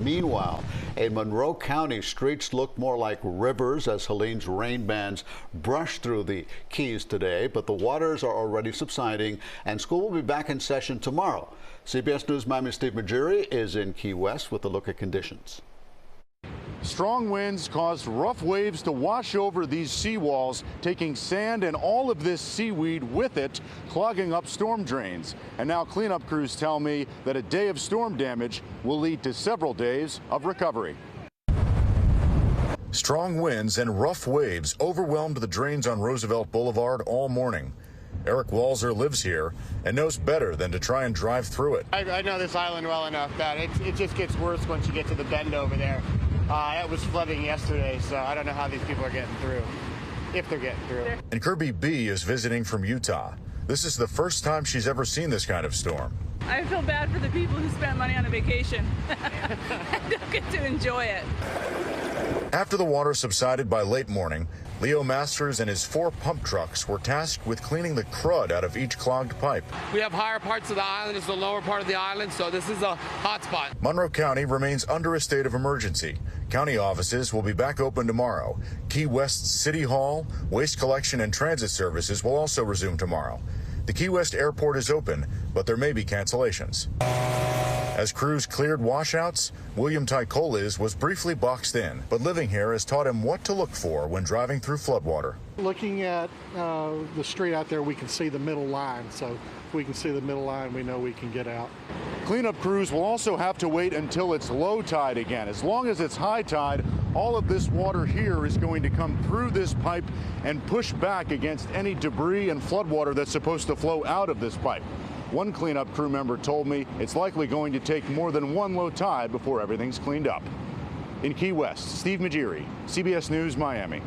Meanwhile, in Monroe County, streets look more like rivers as Helene's rain bands brush through the Keys today, but the waters are already subsiding and school will be back in session tomorrow. CBS News Miami's Steve Maugeri is in Key West with a look at conditions. Strong winds caused rough waves to wash over these seawalls, taking sand and all of this seaweed with it, clogging up storm drains. And now cleanup crews tell me that a day of storm damage will lead to several days of recovery. Strong winds and rough waves overwhelmed the drains on Roosevelt Boulevard all morning. Eric Walzer lives here and knows better than to try and drive through it. I know this island well enough that it just gets worse once you get to the bend over there. It was flooding yesterday, so I don't know how these people are getting through, if they're getting through. And Kirby B is visiting from Utah. This is the first time she's ever seen this kind of storm. I feel bad for the people who spent money on a vacation and don't get to enjoy it. After the water subsided by late morning, Leo Masters and his 4 pump trucks were tasked with cleaning the crud out of each clogged pipe. We have higher parts of the island. It's the lower part of the island, so this is a hot spot. Monroe County remains under a state of emergency. County offices will be back open tomorrow. Key West City Hall, waste collection and transit services will also resume tomorrow. The Key West airport is open, but there may be cancellations. As crews cleared washouts, William Tycolis was briefly boxed in, but living here has taught him what to look for when driving through floodwater. Looking at the street out there, we can see the middle line. So if we can see the middle line, we know we can get out. Cleanup crews will also have to wait until it's low tide again. As long as it's high tide, all of this water here is going to come through this pipe and push back against any debris and floodwater that's supposed to flow out of this pipe. One cleanup crew member told me it's likely going to take more than one low tide before everything's cleaned up. In Key West, Steve Maugeri, CBS News, Miami.